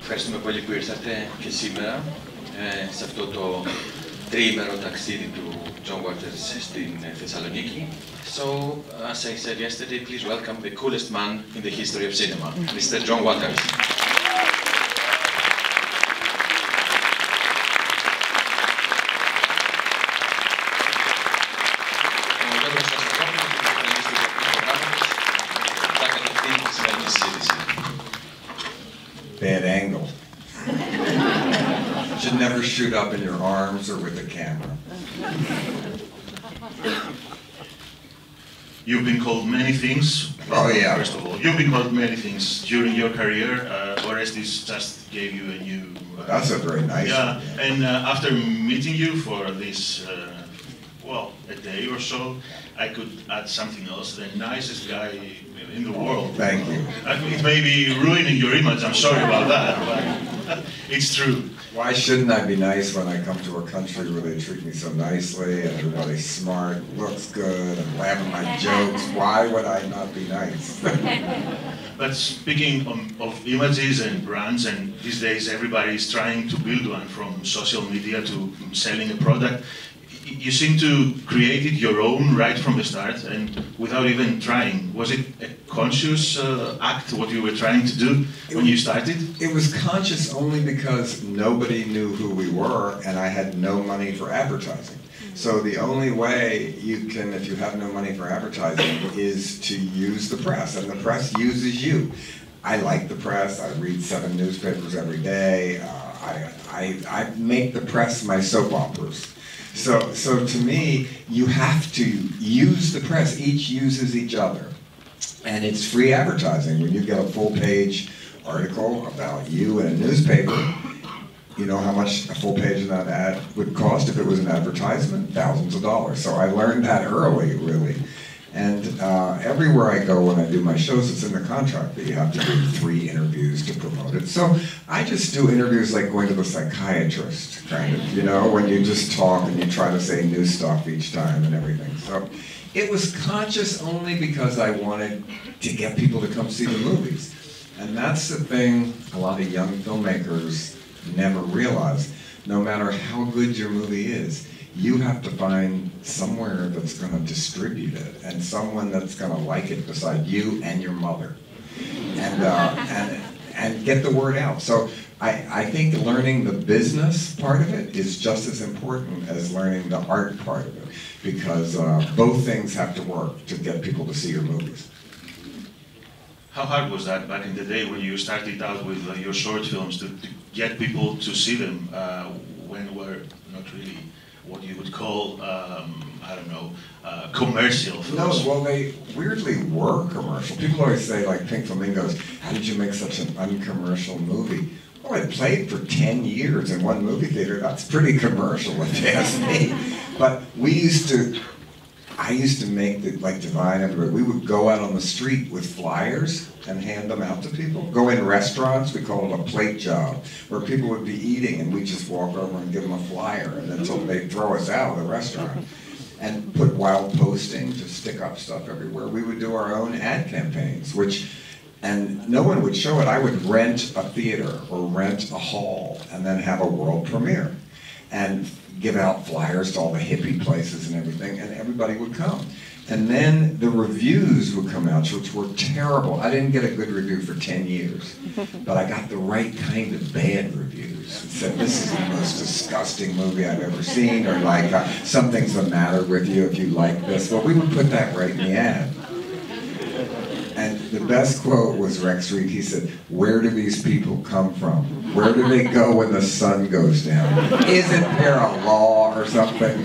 Ευχαριστούμε πολύ που ήρθατε και σήμερα σε αυτό το τριήμερο ταξίδι του Τζον Γουότερς στην Θεσσαλονίκη. So, as I said yesterday, please welcome the coolest man in the history of cinema, Mr. Τζον Γουότερς. Bad angle. Should never shoot up in your arms or with the camera. You've been called many things. Oh yeah. First of all, you've been called many things during your career. Orestes just gave you a new. That's a very nice. Yeah, one, yeah. And after meeting you for this, well, a day or so, I could add something else. The nicest guy in the world. Thank you. It may be ruining your image. I'm sorry about that, but it's true. Why shouldn't I be nice when I come to a country where they treat me so nicely and everybody's smart, looks good, and laughing at my jokes? Why would I not be nice? But speaking of images and brands, and these days everybody is trying to build one from social media to selling a product. You seem to create it your own right from the start and without even trying. Was it a conscious act, what you were trying to do when you started? It was conscious only because nobody knew who we were and I had no money for advertising. So the only way you can, if you have no money for advertising, is to use the press, and the press uses you. I like the press, I read 7 newspapers every day, I make the press my soap operas. So to me, you have to use the press. Each uses each other. And it's free advertising. When you get a full-page article about you in a newspaper, you know how much a full page of that ad would cost if it was an advertisement? Thousands of dollars. So I learned that early, really. And everywhere I go when I do my shows, it's in the contract that you have to do 3 interviews to promote it. So I just do interviews like going to the psychiatrist, kind of, you know, when you just talk and you try to say new stuff each time and everything. So it was conscious only because I wanted to get people to come see the movies. And that's the thing a lot of young filmmakers never realize. No matter how good your movie is, you have to find somewhere that's going to distribute it and someone that's going to like it beside you and your mother, and get the word out. So I think learning the business part of it is just as important as learning the art part of it, because both things have to work to get people to see your movies. How hard was that back in the day when you started out with your short films to get people to see them when we're not really what you would call, I don't know, commercial films? No, well, they weirdly were commercial. People always say, like Pink Flamingos, how did you make such an uncommercial movie? Well, I played for 10 years in one movie theater. That's pretty commercial, if you ask me. But I used to make the, like Divine everywhere. We would go out on the street with flyers and hand them out to people. Go in restaurants, we call it a plate job, where people would be eating and we'd just walk over and give them a flyer and until they'd throw us out of the restaurant. And put wild posting to stick up stuff everywhere. We would do our own ad campaigns, and no one would show it. I would rent a theater or rent a hall and then have a world premiere. And give out flyers to all the hippie places and everything, and everybody would come. And then the reviews would come out, which were terrible. I didn't get a good review for 10 years, but I got the right kind of bad reviews. It said, this is the most disgusting movie I've ever seen, or like, something's the matter with you if you like this. Well, we would put that right in the ad. And the best quote was Rex Reed. He said, where do these people come from? Where do they go when the sun goes down? Isn't there a law or something?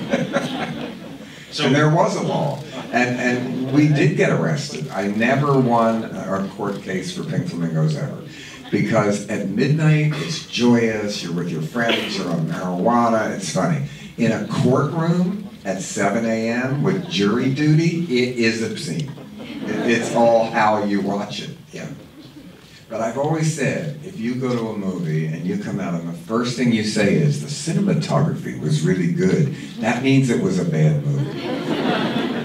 And there was a law. And we did get arrested. I never won a court case for Pink Flamingos ever. Because at midnight, it's joyous, you're with your friends, you're on marijuana, it's funny. In a courtroom at 7 a.m. with jury duty, it is obscene. It's all how you watch it, yeah. But I've always said, if you go to a movie and you come out and the first thing you say is, the cinematography was really good, that means it was a bad movie.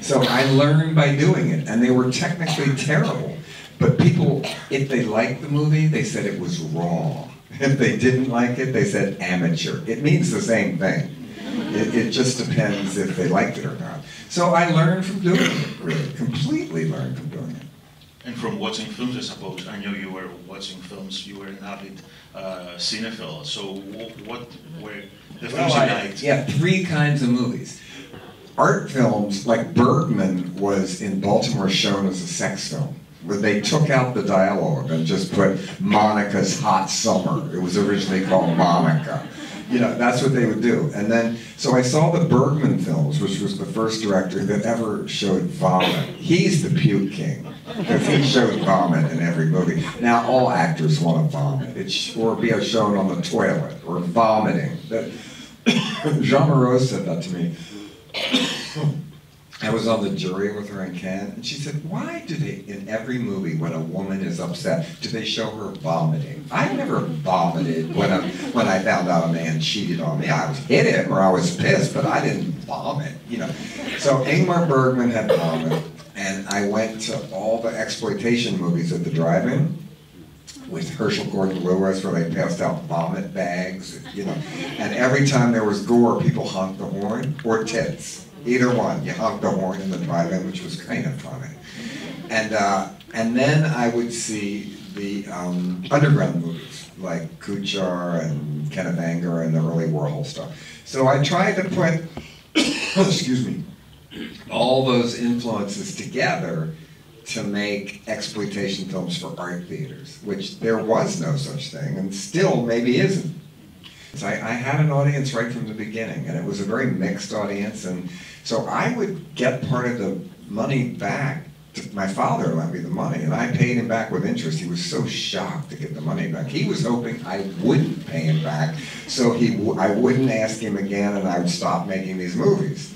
So I learned by doing it, and they were technically terrible. But people, if they liked the movie, they said it was raw. If they didn't like it, they said amateur. It means the same thing. It just depends if they liked it or not. So I learned from doing it, really, completely learned from doing it. And from watching films, I suppose. I know you were watching films, you were an avid cinephile. So what were the films you liked? Yeah, 3 kinds of movies. Art films, like Bergman was in Baltimore shown as a sex film, where they took out the dialogue and just put Monica's Hot Summer. It was originally called Monica. You know, that's what they would do. And then, so I saw the Bergman films, which was the first director that ever showed vomit. He's the puke king, because he showed vomit in every movie. Now, all actors want to vomit, or be shown on the toilet, or vomiting. Jean Moreau said that to me. I was on the jury with her in Cannes, and she said, why do they, in every movie, when a woman is upset, do they show her vomiting? I never vomited when I found out a man cheated on me. I was hit him, or I was pissed, but I didn't vomit, you know. So Ingmar Bergman had vomit, and I went to all the exploitation movies at the drive-in with Herschel Gordon Lewis, where they passed out vomit bags, you know. And every time there was gore, people honked the horn, or tits. Either one, you honked the horn in the drive-in, which was kind of funny. And then I would see the underground movies, like Kuchar and Kenneth Anger and the early Warhol stuff. So I tried to put, excuse me, all those influences together to make exploitation films for art theaters, which there was no such thing, and still maybe isn't. So I had an audience right from the beginning, and it was a very mixed audience, and so I would get part of the money back. My father lent me the money, and I paid him back with interest. He was so shocked to get the money back. He was hoping I wouldn't pay him back, so I wouldn't ask him again, and I would stop making these movies.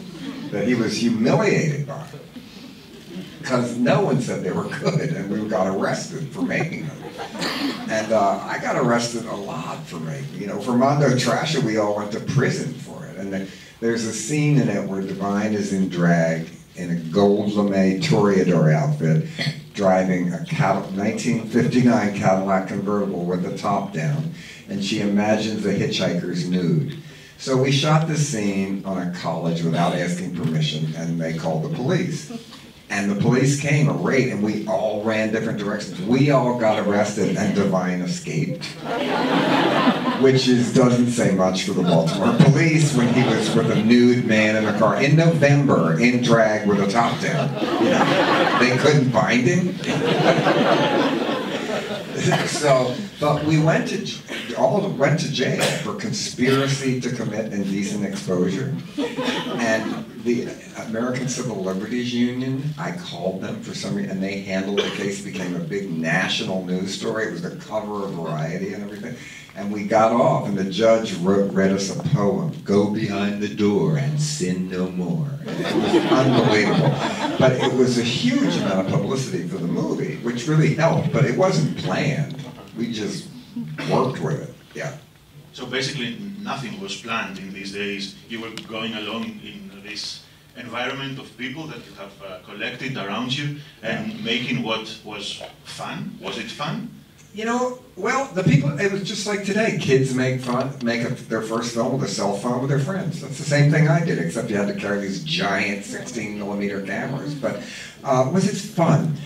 That he was humiliated by it, because no one said they were good, and we got arrested for making them. And I got arrested a lot for making, you know, for Mondo Trasha, we all went to prison for it. And there's a scene in it where Divine is in drag in a gold lame Toreador outfit, driving a 1959 Cadillac convertible with the top down, and she imagines a hitchhiker's nude. So we shot this scene on a college without asking permission, and they called the police. And the police came, a raid, and we all ran different directions. We all got arrested, and Divine escaped. Which doesn't say much for the Baltimore police when he was with a nude man in a car in November, in drag with a top down. You know, they couldn't find him. So, but we went to jail for conspiracy to commit indecent exposure. And the American Civil Liberties Union, I called them for some reason, and they handled the case. It became a big national news story. It was the cover of Variety and everything. And we got off, and the judge read us a poem, "Go behind the door and sin no more." And it was unbelievable. But it was a huge amount of publicity for the movie, which really helped, but it wasn't planned. We just worked with it, yeah. So basically nothing was planned in these days. You were going along in this environment of people that you have collected around you and making what was fun. Was it fun? You know, well, the people, it was just like today. Kids make their first film with a cell phone with their friends. That's the same thing I did, except you had to carry these giant 16mm cameras. But was it fun?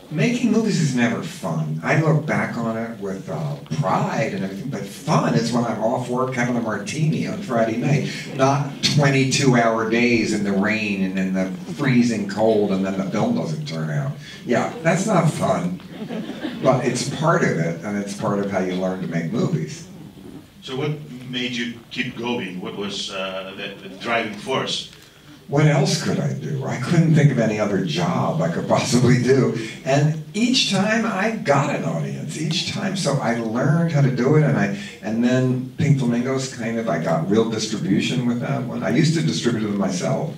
Making movies is never fun. I look back on it with pride and everything, but fun is when I'm off work having a martini on Friday night, not 22-hour days in the rain and in the freezing cold and then the film doesn't turn out. Yeah, that's not fun, but it's part of it, and it's part of how you learn to make movies. So what made you keep going? What was the driving force? What else could I do? I couldn't think of any other job I could possibly do. And each time I got an audience, each time. So I learned how to do it, and then Pink Flamingos I got real distribution with that one. I used to distribute them myself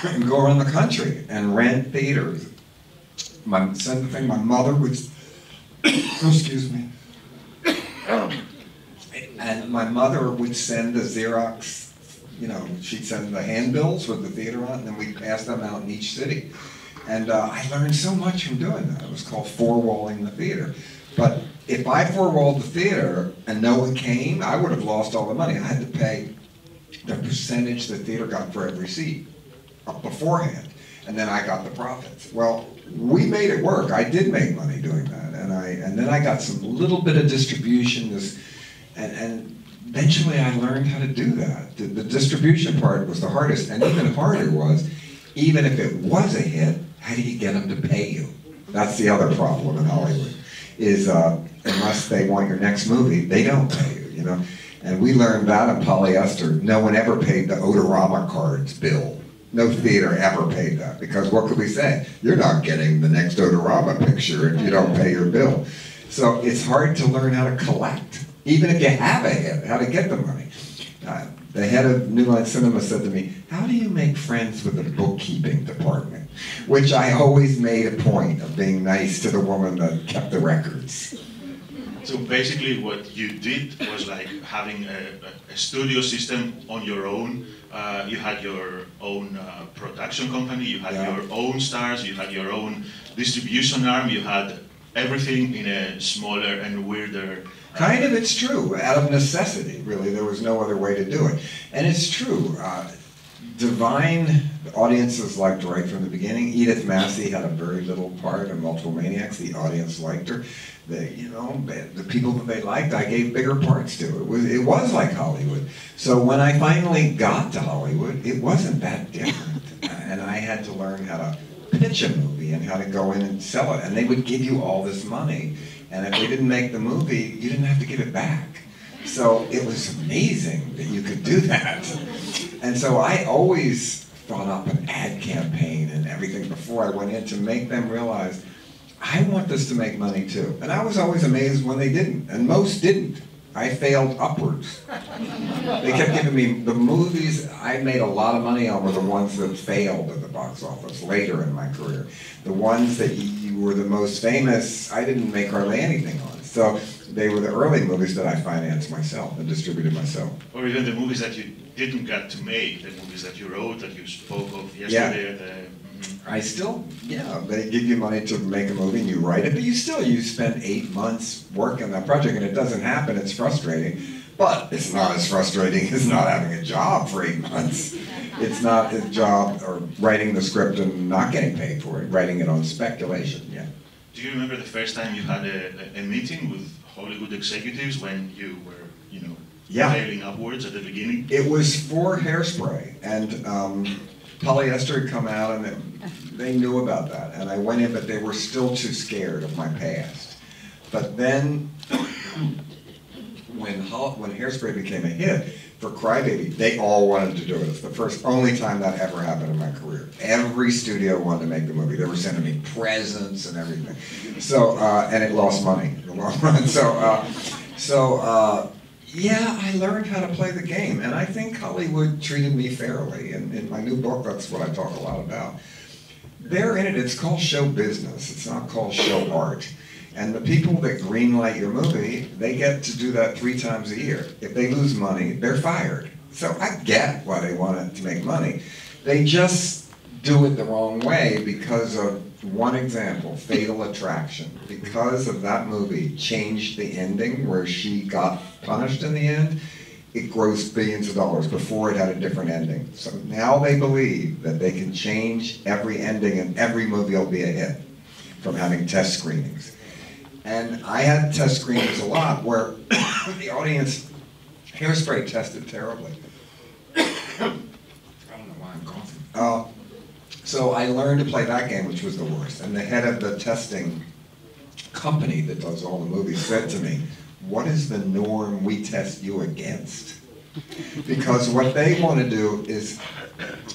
and go around the country and rent theaters. My mother would, excuse me, and my mother would send the Xerox you know, she'd send the handbills with the theater on, and then we'd pass them out in each city. And I learned so much from doing that. It was called four-walling the theater. But if I four-walled the theater and no one came, I would have lost all the money. I had to pay the percentage the theater got for every seat up beforehand, and then I got the profits. Well, we made it work. I did make money doing that, and then I got some little bit of distribution, and eventually I learned how to do that. The distribution part was the hardest, and even harder was, even if it was a hit, how do you get them to pay you? That's the other problem in Hollywood, is unless they want your next movie, they don't pay you, you know? And we learned that in polyester. No one ever paid the Odorama cards bill. No theater ever paid that, because what could we say? You're not getting the next Odorama picture if you don't pay your bill. So it's hard to learn how to collect, even if you have a hit, how to get the money. The head of New Line Cinema said to me, how do you make friends with the bookkeeping department? Which I always made a point of being nice to the woman that kept the records. So basically what you did was like having a studio system on your own. You had your own production company, you had your own stars, you had your own distribution arm, you had everything in a smaller and weirder... Kind of, it's true. Out of necessity, really. There was no other way to do it. And it's true. Divine audiences liked right from the beginning. Edith Massey had a very little part in Multiple Maniacs. The audience liked her. The people that they liked, I gave bigger parts to. It was like Hollywood. So when I finally got to Hollywood, it wasn't that different. And I had to learn how to pitch a movie and how to go in and sell it. And they would give you all this money. And if they didn't make the movie, you didn't have to give it back. So it was amazing that you could do that. And so I always thought up an ad campaign and everything before I went in to make them realize, I want this to make money too. And I was always amazed when they didn't, and most didn't. I failed upwards. They kept giving me, the movies I made a lot of money on were the ones that failed at the box office later in my career. The ones that you were the most famous, I didn't make hardly anything on. So they were the early movies that I financed myself and distributed myself. Or even the movies that you didn't get to make, the movies that you wrote, that you spoke of yesterday. Yeah. I still, they give you money to make a movie and you write it, but you spend 8 months working on that project and it doesn't happen, it's frustrating. But it's not as frustrating as not having a job for 8 months. It's not a job or writing the script and not getting paid for it, writing it on speculation, yeah. Do you remember the first time you had a meeting with Hollywood executives when you were, failing upwards at the beginning? It was for Hairspray, and Polyester had come out and they knew about that. And I went in, but they were still too scared of my past. But then, when Hairspray became a hit, for Crybaby, they all wanted to do it. It's the only time that ever happened in my career. Every studio wanted to make the movie. They were sending me presents and everything. So, and it lost money in the long run. Yeah, I learned how to play the game. And I think Hollywood treated me fairly. And in my new book, that's what I talk a lot about. They're in it, it's called show business. It's not called show art. And the people that greenlight your movie, they get to do that 3 times a year. If they lose money, they're fired. So I get why they want it to make money. They just do it the wrong way because of one example, Fatal Attraction. Because of that movie changed the ending where she got punished in the end, it grossed billions of dollars. Before it had a different ending. So now they believe that they can change every ending and every movie will be a hit from having test screenings. And I had test screenings a lot where the audience, Hairspray tested terribly. I don't know why I'm coughing. So I learned to play that game, which was the worst. And the head of the testing company that does all the movies said to me, what is the norm we test you against? Because what they want to do is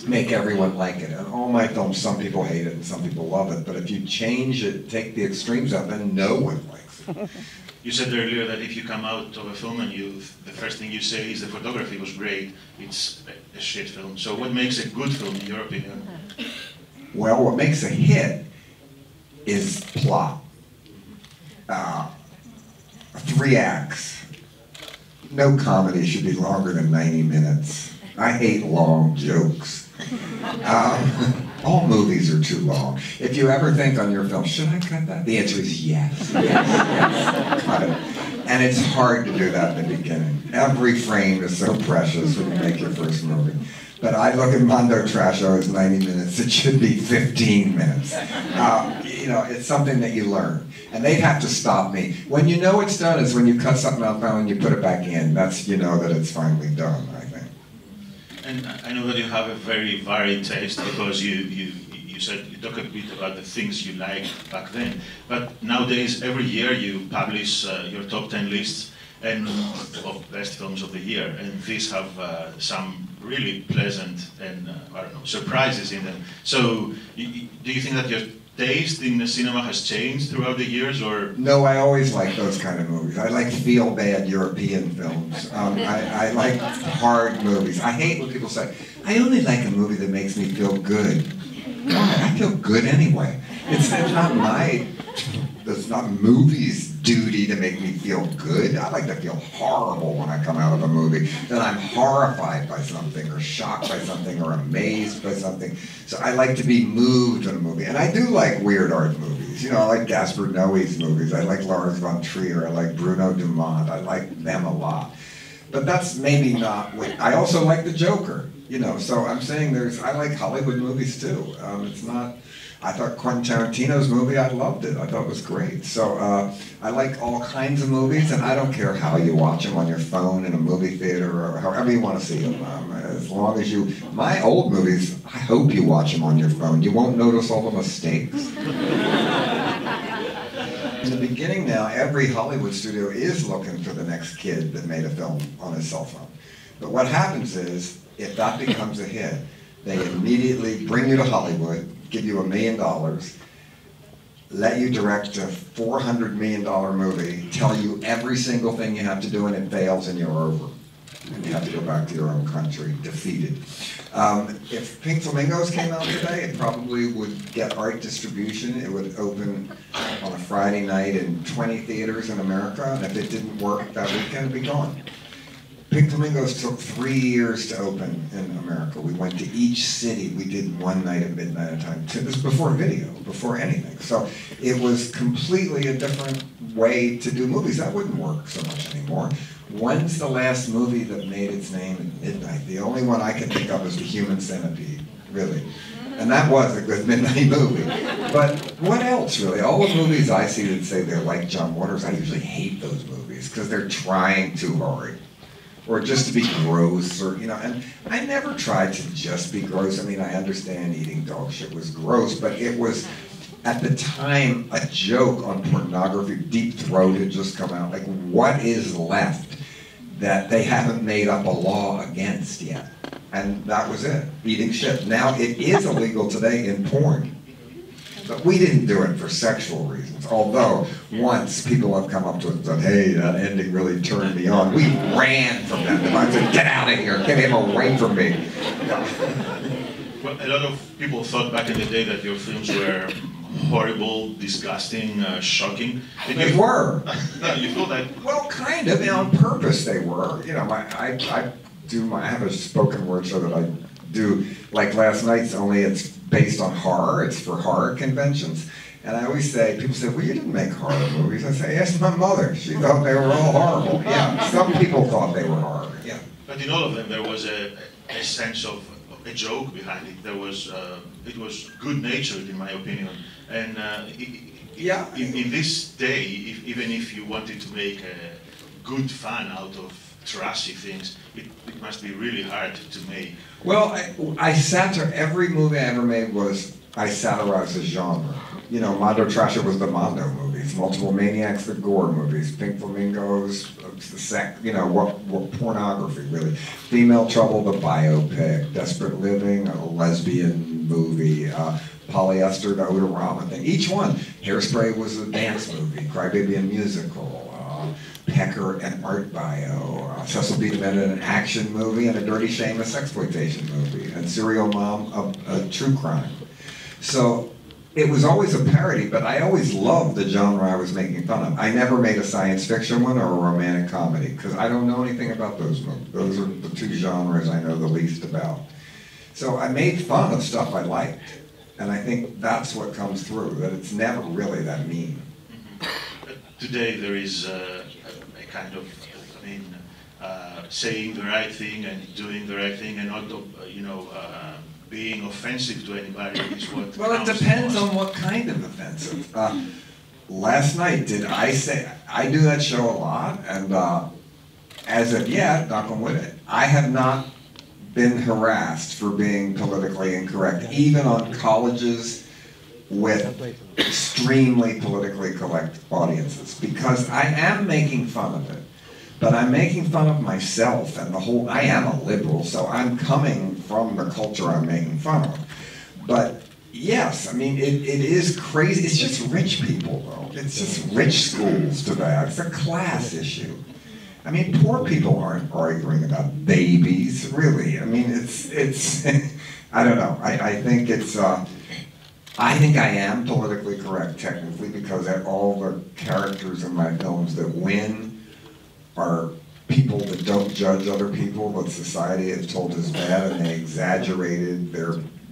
make everyone like it. And all my films, some people hate it and some people love it. But if you change it, take the extremes out, then no one likes it. You said earlier that if you come out of a film and the first thing you say is the photography was great, it's a shit film. So what makes a good film in your opinion? Well, what makes a hit is plot. 3 acts. No comedy should be longer than 90 minutes. I hate long jokes. All movies are too long. If you ever think on your film, should I cut that? The answer is yes, yes, cut it. And it's hard to do that in the beginning. Every frame is so precious when you make your first movie. But I look at Mondo Trasho as 90 minutes. It should be 15 minutes. You know, it's something that you learn. And they'd have to stop me. When you know it's done is when you cut something out and you put it back in. That's, you know, that it's finally done, I think. And I know that you have a very varied taste because you said you talk a bit about the things you liked back then. But nowadays, every year you publish your top 10 lists and of best films of the year. And these have some really pleasant and, I don't know, surprises in them. So do you think that your taste in the cinema has changed throughout the years, or? No, I always like those kind of movies. I like feel-bad European films. I like hard movies. I hate when people say, I only like a movie that makes me feel good. Why? I feel good anyway. It's not movies' duty to make me feel good. I like to feel horrible when I come out of a movie. Then I'm horrified by something, or shocked by something, or amazed by something. So I like to be moved in a movie. And I do like weird art movies. You know, I like Gaspar Noé's movies. I like Lars von Trier. I like Bruno Dumont. I like them a lot. But that's maybe not what... I also like The Joker. You know, so I'm saying I like Hollywood movies too. It's not... I thought Quentin Tarantino's movie, I loved it. I thought it was great. So I like all kinds of movies, and I don't care how you watch them, on your phone, in a movie theater, or however you want to see them. As long as you... My old movies, I hope you watch them on your phone. You won't notice all the mistakes. In the beginning now, every Hollywood studio is looking for the next kid that made a film on his cell phone. But what happens is, if that becomes a hit, they immediately bring you to Hollywood, give you $1 million, let you direct a $400 million movie, tell you every single thing you have to do, and it fails and you're over. And you have to go back to your own country, defeated. If Pink Flamingos came out today, it probably would get art distribution. It would open on a Friday night in 20 theaters in America, and if it didn't work that weekend, it'd be gone. Pink Flamingos took 3 years to open in America. We went to each city. We did one night at midnight at a time. This was before video, before anything. So it was completely a different way to do movies. That wouldn't work so much anymore. When's the last movie that made its name at midnight? The only one I can think of is The Human Centipede, really. And that was a good midnight movie. But what else, really? All the movies I see that say they're like John Waters, I usually hate those movies because they're trying too hard. Or just to be gross, or, you know, and I never tried to just be gross. I mean, I understand eating dog shit was gross, but it was, at the time, a joke on pornography. Deep Throat had just come out. Like, what is left that they haven't made up a law against yet? And that was it, eating shit. Now, it is illegal today in porn. But we didn't do it for sexual reasons, although once people have come up to us and said, hey, that ending really turned me on. We ran from that. I said, get out of here, get him away from me. Well, a lot of people thought back in the day that your films were horrible, disgusting, shocking. They were. No, you feel that? Well, kind of, on purpose they were. You know, I have a spoken word show that I do, like last night's, only it's based on horror. It's for horror conventions. And I always say, people say, well, you didn't make horror movies. I say, ask my mother. She thought they were all horrible. Yeah, some people thought they were horror, yeah. But in all of them, there was a sense of a joke behind it. There was, it was good-natured, in my opinion. And yeah. In this day, even if you wanted to make a good fun out of trashy things, it must be really hard to make. Well, every movie I ever made was, I satirized the genre. You know, Mondo Trasho was the Mondo movies, Multiple Maniacs, the gore movies, Pink Flamingos, you know, what pornography, really. Female Trouble, the biopic, Desperate Living, a lesbian movie, Polyester, the Odorama thing. Each one. Hairspray was a dance movie, Crybaby a musical, Pecker an art bio, Cecil B. DeMille an action movie, and a Dirty Shame a sexploitation movie, and Serial Mom a true crime. So it was always a parody, but I always loved the genre I was making fun of. I never made a science fiction one or a romantic comedy, because I don't know anything about those movies. Those are the two genres I know the least about. So I made fun of stuff I liked, and I think that's what comes through, that it's never really that mean. Today there is a kind of, I mean, saying the right thing and doing the right thing and not, being offensive to anybody is what. Well, it depends on what kind of offensive. Last night, did I say, I do that show a lot, and as of yet, knock on wood, I have not been harassed for being politically incorrect, even on colleges with extremely politically correct audiences, because I am making fun of it. But I'm making fun of myself and the whole, I am a liberal, so I'm coming from the culture I'm making fun of. But yes, I mean, it is crazy. It's just rich people, though. It's just rich schools today. It's a class issue. I mean, poor people aren't arguing about babies, really. I mean, it's I don't know. I think it's, I think I am politically correct, technically, because all the characters in my films that win are people that don't judge other people, what society has told is bad, and they exaggerated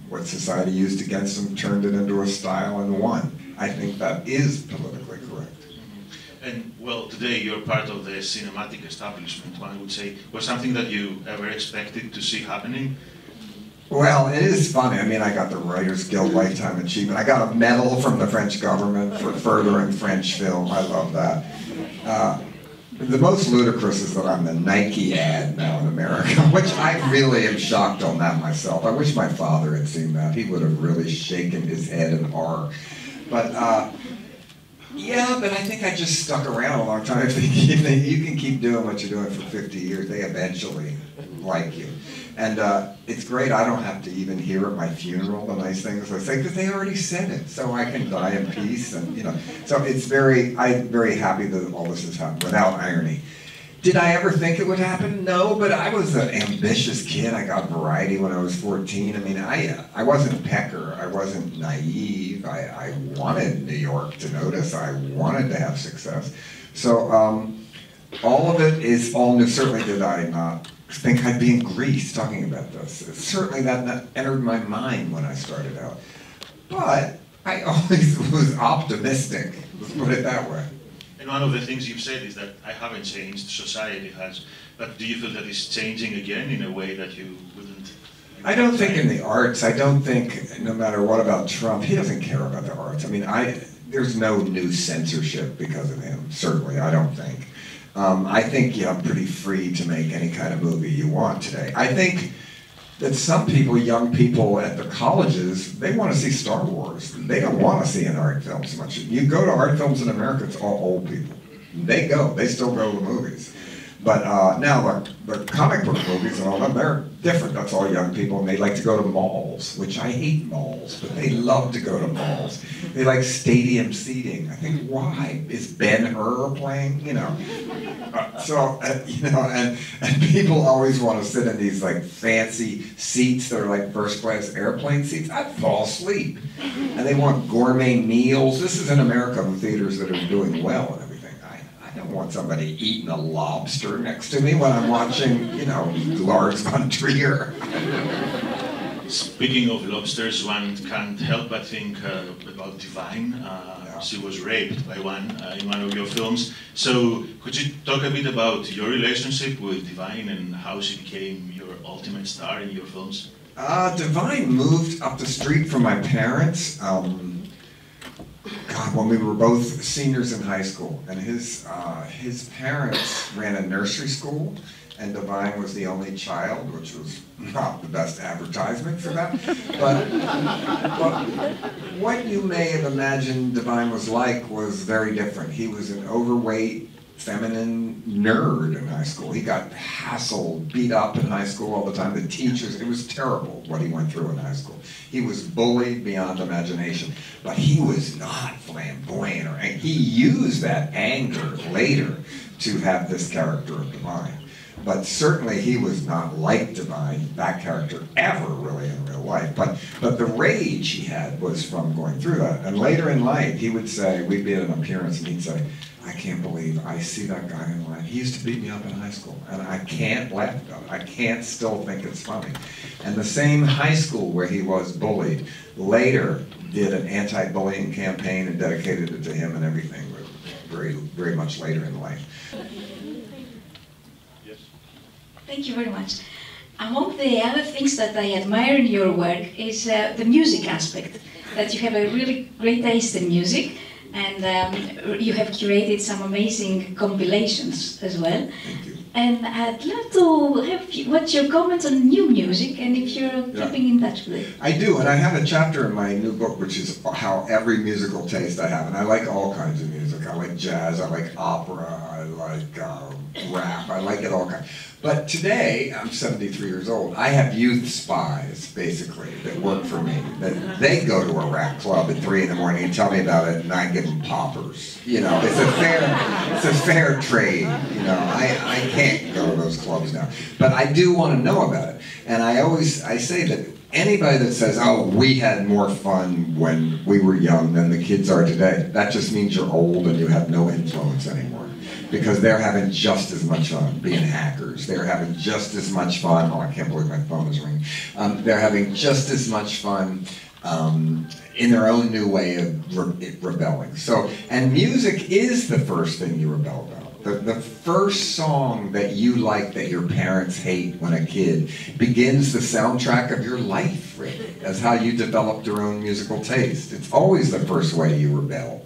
what society used against them, turned it into a style, and won. I think that is politically correct. And well, today you're part of the cinematic establishment, one would say. Was something that you ever expected to see happening? Well, it is funny. I mean, I got the Writers Guild Lifetime Achievement. I got a medal from the French government for furthering French film. I love that. The most ludicrous is that I'm the Nike ad now in America, which I really am shocked on that myself. I wish my father had seen that. He would have really shaken his head in horror. But yeah, but I think I just stuck around a long time. I think you can keep doing what you're doing for 50 years. They eventually like you. And it's great, I don't have to even hear at my funeral the nice things I say, because they already said it, so I can die in peace, and So it's I'm very happy that all this has happened, without irony. Did I ever think it would happen? No, but I was an ambitious kid. I got Variety when I was 14. I mean, I wasn't Pecker, I wasn't naive. I wanted New York to notice, I wanted to have success. So all of it is all new. Certainly did I not think I'd be in Greece talking about this. Certainly that entered my mind when I started out. But I always was optimistic, let's put it that way. And one of the things you've said is that I haven't changed, society has. But do you feel that it's changing again in a way that you wouldn't? I don't think in the arts. I don't think, no matter what about Trump, he doesn't care about the arts. I mean, there's no new censorship because of him, certainly, I don't think. I think you're pretty free to make any kind of movie you want today. I think that some people, young people at the colleges, they want to see Star Wars. They don't want to see an art film so much. You go to art films in America, it's all old people. They still go to the movies. But now the comic book movies and all that, they're different. That's all young people, and they like to go to malls, which I hate malls, but they love to go to malls. They like stadium seating. I think, why? Is Ben-Hur playing? And people always want to sit in these like fancy seats that are like first class airplane seats. I'd fall asleep. And they want gourmet meals. This is in America with theaters that are doing well and everything. I don't want somebody eating a lobster next to me when I'm watching, Lars von Trier. Speaking of lobsters, one can't help but think about Divine. She was raped by one in one of your films. So could you talk a bit about your relationship with Divine and how she became your ultimate star in your films? Divine moved up the street from my parents. When we were both seniors in high school, and his parents ran a nursery school, and Divine was the only child, which was not the best advertisement for that. But what you may have imagined Divine was like was very different. He was an overweight, feminine nerd in high school. He got hassled, beat up in high school all the time. The teachers, it was terrible what he went through in high school. He was bullied beyond imagination, but he was not flamboyant, and he used that anger later to have this character of Divine. But certainly he was not like Divine, that character, ever really in real life. But But the rage he had was from going through that. And later in life, he would say, we'd be at an appearance, and he'd say, I can't believe I see that guy in line. He used to beat me up in high school, and I can't laugh about it. I can't still think it's funny. And the same high school where he was bullied later did an anti-bullying campaign and dedicated it to him and everything, very, very much later in life. Yes. Thank you very much. Among the other things that I admire in your work is the music aspect, that you have a really great taste in music, and you have curated some amazing compilations as well. Thank you. And I'd love to have what's your comments on new music, and if you're keeping in touch with it. I do, and I have a chapter in my new book which is how every musical taste I have, and I like all kinds of music. I like jazz, I like opera, I like rap, I like it all kinds. But today, I'm 73 years old, I have youth spies, basically, that work for me. That they go to a rap club at 3 in the morning and tell me about it, and I give them poppers. You know, it's a fair trade. You know, I can't go to those clubs now. But I do want to know about it. And I say that anybody that says, oh, we had more fun when we were young than the kids are today, that just means you're old and you have no influence anymore. Because they're having just as much fun being hackers. They're having just as much fun. Oh, I can't believe my phone is ringing. They're having just as much fun in their own new way of rebelling. So, and music is the first thing you rebel about. The first song that you like that your parents hate when a kid begins the soundtrack of your life, really. That's how you developed your own musical taste. It's always the first way you rebel.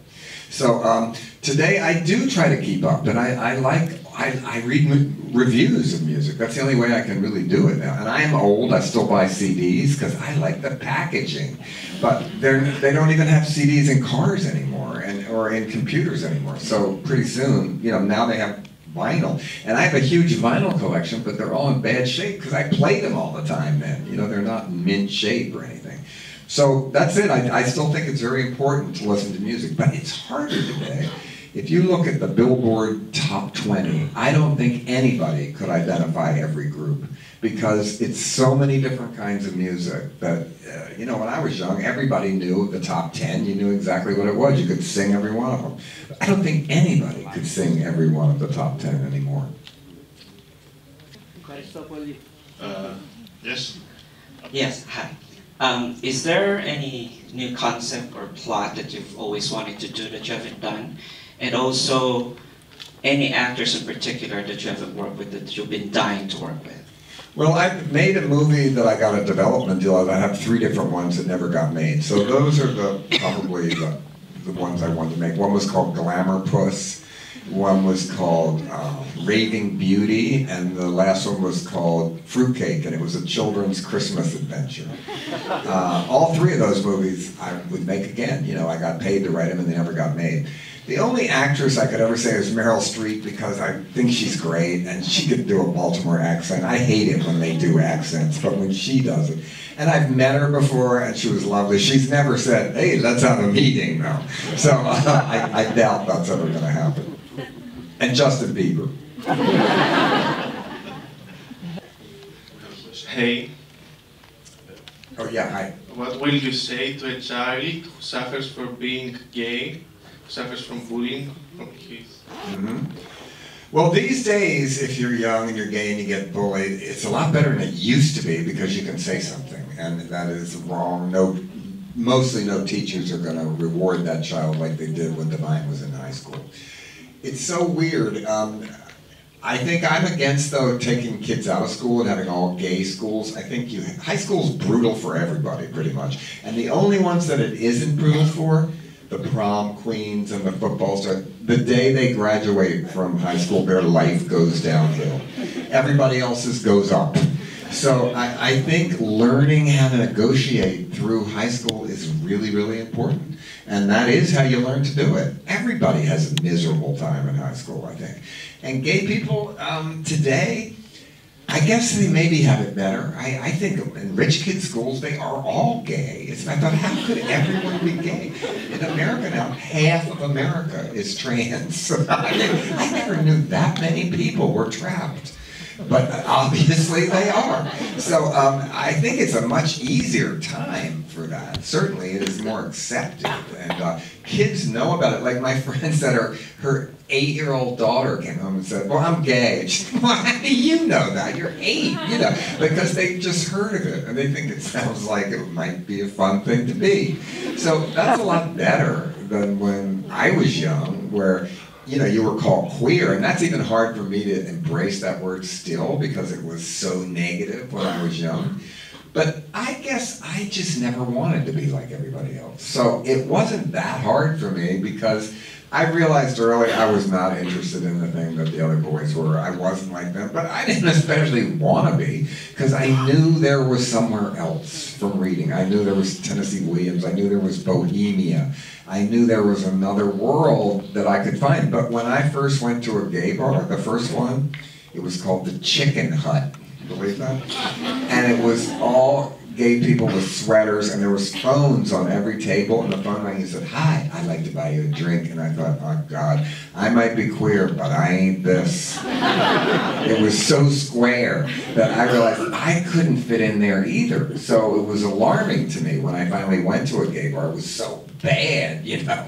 So today I do try to keep up, and I read reviews of music. That's the only way I can really do it now. And I am old, I still buy CDs because I like the packaging. But they don't even have CDs in cars anymore, or in computers anymore. So pretty soon, you know, now they have vinyl. And I have a huge vinyl collection, but they're all in bad shape because I play them all the time then. You know, they're not in mint shape or anything. So that's it. I still think it's very important to listen to music, but it's harder today. If you look at the Billboard Top 20, I don't think anybody could identify every group because it's so many different kinds of music that, you know, when I was young, everybody knew the top 10. You knew exactly what it was. You could sing every one of them. But I don't think anybody could sing every one of the top 10 anymore. Yes? Yes, hi. Is there any new concept or plot that you've always wanted to do that you haven't done? And also, any actors in particular that you haven't worked with that you've been dying to work with? Well, I made a movie that I got a development deal of. I have 3 different ones that never got made. So those are probably the ones I wanted to make. One was called Glamour Puss. One was called Raving Beauty, and the last one was called Fruitcake, and it was a children's Christmas adventure. All 3 of those movies I would make again. You know, I got paid to write them, and they never got made. The only actress I could ever say is Meryl Streep, because I think she's great, and she could do a Baltimore accent. I hate it when they do accents, but when she does it. And I've met her before, and she was lovely. She's never said, hey, let's have a meeting, though. So I doubt that's ever going to happen. And Justin Bieber. Hey. Oh yeah, hi. What will you say to a child who suffers from being gay, who suffers from bullying from his? Well, these days, if you're young and you're gay and you get bullied, it's a lot better than it used to be because you can say something, and that is wrong. Mostly no teachers are going to reward that child like they did when Divine was in high school. It's so weird. I think I'm against, though, taking kids out of school and having all gay schools. I think high school's brutal for everybody, pretty much. And the only ones that it isn't brutal for, the prom queens and the football stars, the day they graduate from high school, their life goes downhill. Everybody else's goes up. So I think learning how to negotiate through high school is really, really important. And that is how you learn to do it. Everybody has a miserable time in high school, I think. And gay people today, I guess they maybe have it better. I think in rich kids' schools, they are all gay. I thought, how could everyone be gay? In America now, half of America is trans. I never knew that many people were trapped. but obviously they are. So I think it's a much easier time for that. Certainly it is more accepted, and kids know about it. Like my friend said, her 8-year-old daughter came home and said, well, I'm gay. She said, well, how do you know that? You're 8, you know, because they just heard of it and they think it sounds like it might be a fun thing to be. So that's a lot better than when I was young, where, you know, you were called queer, and that's even hard for me to embrace that word still because it was so negative when I was young. But I guess I just never wanted to be like everybody else. So it wasn't that hard for me because I realized early I was not interested in the thing that the other boys were. I wasn't like them, but I didn't especially want to be because I knew there was somewhere else from reading. I knew there was Tennessee Williams. I knew there was Bohemia. I knew there was another world that I could find. But when I first went to a gay bar, the first one, it was called the Chicken Hut. Believe that? And it was all gay people with sweaters, and there was phones on every table, and the phone rang and said, hi, I'd like to buy you a drink. And I thought, oh God, I might be queer, but I ain't this. It was so square that I realized I couldn't fit in there either. So it was alarming to me when I finally went to a gay bar. It was so bad, you know.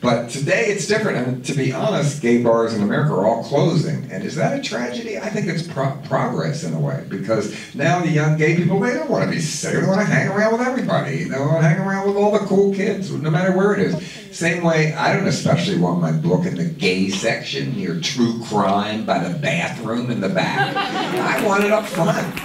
But today it's different, and to be honest, gay bars in America are all closing. And is that a tragedy? I think it's progress in a way, because now the young gay people, they don't want to be sick. They want to hang around with everybody. They want to hang around with all the cool kids, no matter where it is. Same way, I don't especially want my book in the gay section near true crime by the bathroom in the back. I want it up front.